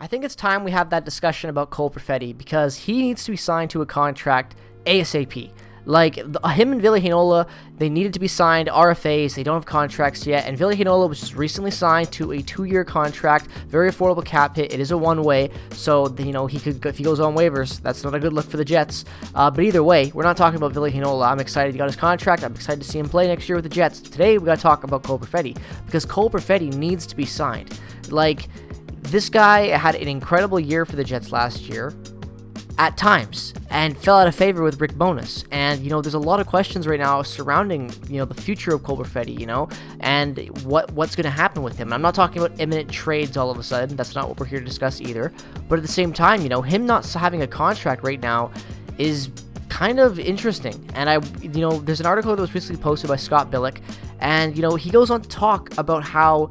I think it's time we have that discussion about Cole Perfetti because he needs to be signed to a contract ASAP. Like, him and Ville Heinola, they needed to be signed RFAs. They don't have contracts yet. And Ville Heinola was just recently signed to a 2-year contract, very affordable cap hit. It is a one-way, so he could, if he goes on waivers, that's not a good look for the Jets. But either way, we're not talking about Ville Heinola. I'm excited he got his contract. I'm excited to see him play next year with the Jets. Today, we got to talk about Cole Perfetti because Cole Perfetti needs to be signed. Like, this guy had an incredible year for the Jets last year at times and fell out of favor with Rick Bowness. And, there's a lot of questions right now surrounding, the future of Cole Perfetti, and what's going to happen with him. I'm not talking about imminent trades all of a sudden. That's not what we're here to discuss either. But at the same time, him not having a contract right now is kind of interesting. And there's an article that was recently posted by Scott Billick, and, he goes on to talk about how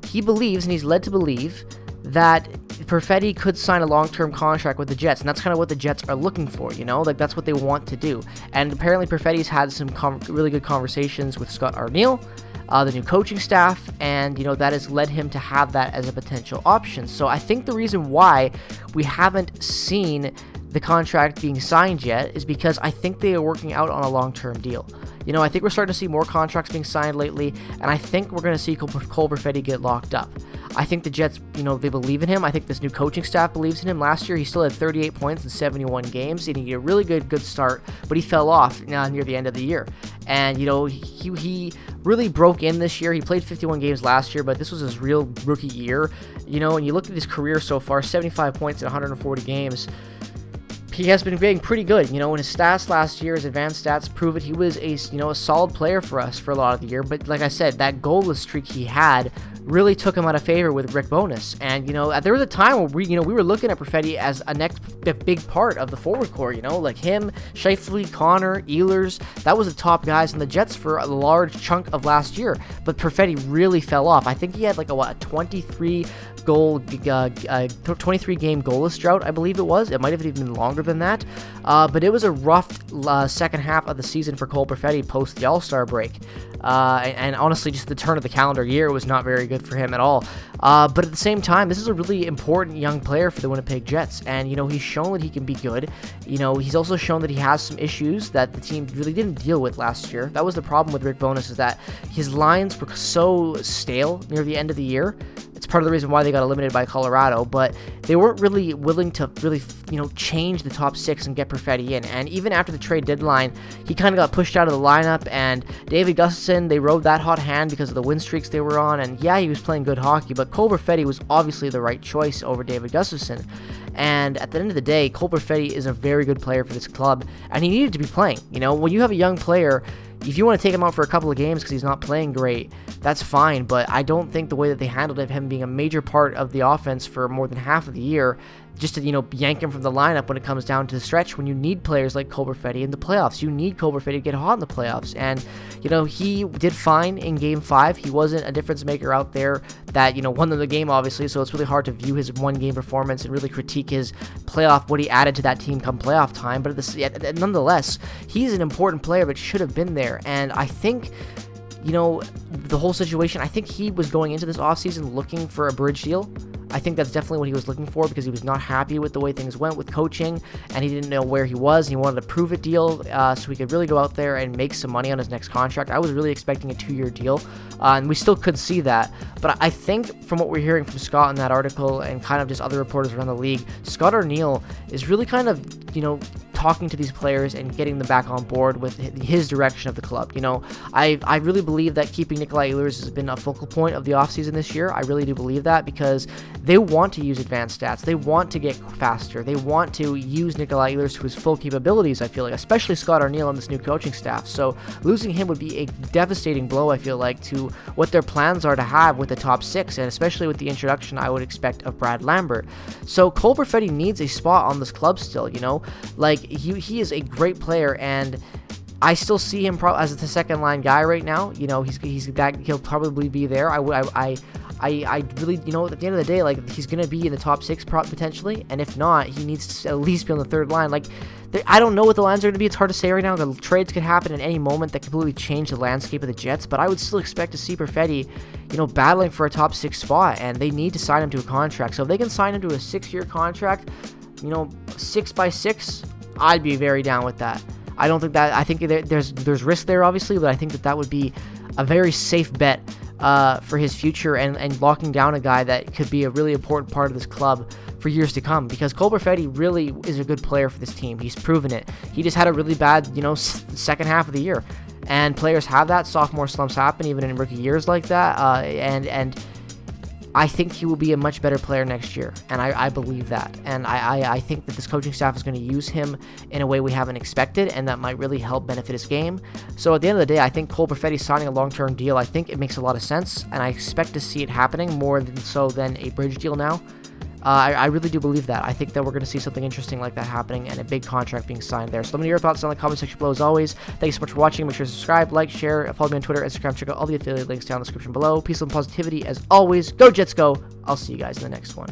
he believes, and he's led to believe, that Perfetti could sign a long-term contract with the Jets, and that's kind of what the Jets are looking for, like that's what they want to do. And apparently Perfetti's had some really good conversations with Scott Arniel, the new coaching staff, and that has led him to have that as a potential option. So I think the reason why we haven't seen the contract being signed yet is because I think they are working out on a long-term deal. I think we're starting to see more contracts being signed lately, and I think we're going to see Cole Perfetti get locked up. I think the Jets, they believe in him. I think this new coaching staff believes in him. Last year, he still had 38 points in 71 games, and he had a really good start, but he fell off near the end of the year. And, he really broke in this year. He played 51 games last year, but this was his real rookie year. And you look at his career so far, 75 points in 140 games. He has been being pretty good, and his stats last year, his advanced stats prove it. He was a solid player for us for a lot of the year, but like I said, that goalless streak he had really took him out of favor with Rick Bowness. And there was a time where we were looking at Perfetti as a big part of the forward core, like him, Scheifele, Connor, Ehlers. That was the top guys in the Jets for a large chunk of last year, but Perfetti really fell off. I think he had a 23 game goalless drought, I believe it was. It might have even been longer than that, but it was a rough second half of the season for Cole Perfetti post the All-Star break, and honestly, just the turn of the calendar year was not very good for him at all. But at the same time, this is a really important young player for the Winnipeg Jets, and he's shown that he can be good. He's also shown that he has some issues that the team really didn't deal with last year. That was the problem with Rick Bowness, is that his lines were so stale near the end of the year. It's part of the reason why they got eliminated by Colorado, but they weren't really willing to change the top 6 and get Perfetti in. And even after the trade deadline, he kind of got pushed out of the lineup, and David Gustafsson, they rode that hot hand because of the win streaks they were on, and yeah, he was playing good hockey, but Cole Perfetti was obviously the right choice over David Gustafsson. And at the end of the day, Cole Perfetti is a very good player for this club, and he needed to be playing. When you have a young player, if you want to take him out for a couple of games because he's not playing great, that's fine, but I don't think the way that they handled it, him being a major part of the offense for more than half of the year, just to, yank him from the lineup when it comes down to the stretch, when you need players like Cole Perfetti in the playoffs. You need Cole Perfetti to get hot in the playoffs, and, he did fine in Game 5. He wasn't a difference maker out there that, won them the game, obviously, so it's really hard to view his one-game performance and really critique his playoff, what he added to that team come playoff time, but nonetheless, he's an important player that should have been there, and I think the whole situation, I think he was going into this offseason looking for a bridge deal. I think that's definitely what he was looking for because he was not happy with the way things went with coaching, and he didn't know where he was, and he wanted a prove-it deal so he could really go out there and make some money on his next contract. I was really expecting a 2-year deal, and we still could see that, but I think from what we're hearing from Scott in that article and kind of just other reporters around the league, Scott Arniel is really kind of, talking to these players and getting them back on board with his direction of the club. I really believe that keeping Nikolai Ehlers has been a focal point of the offseason this year. I really do believe that because they want to use advanced stats. They want to get faster. They want to use Nikolai Ehlers to his full capabilities, I feel like, especially Scott Arniel and this new coaching staff. So losing him would be a devastating blow, I feel like, to what their plans are to have with the top 6, and especially with the introduction I would expect of Brad Lambert. So Cole Perfetti needs a spot on this club still, he is a great player, and I still see him as the second line guy right now. He's that he'll probably be there. I really, at the end of the day, like, he's going to be in the top 6 potentially, and if not, he needs to at least be on the third line. Like, I don't know what the lines are going to be. It's hard to say right now. The trades could happen at any moment that completely change the landscape of the Jets, but I would still expect to see Perfetti, battling for a top 6 spot, and they need to sign him to a contract. So if they can sign him to a 6-year contract, 6 by 6, I'd be very down with that. I don't think that, I think there's risk there, obviously, but I think that would be a very safe bet for his future, and locking down a guy that could be a really important part of this club for years to come, because Cole Perfetti really is a good player for this team. He's proven it. He just had a really bad, second half of the year, and players have that. Sophomore slumps happen even in rookie years like that, and I think he will be a much better player next year, and I believe that. And I think that this coaching staff is going to use him in a way we haven't expected, and that might really help benefit his game. So at the end of the day, I think Cole Perfetti signing a long-term deal, I think it makes a lot of sense, and I expect to see it happening more than a bridge deal now. I really do believe that. I think that we're going to see something interesting like that happening, and a big contract being signed there. So let me know your thoughts down in the comment section below. As always, thank you so much for watching. Make sure to subscribe, like, share, follow me on Twitter, Instagram. Check out all the affiliate links down in the description below. Peace and positivity as always. Go Jets, go! I'll see you guys in the next one.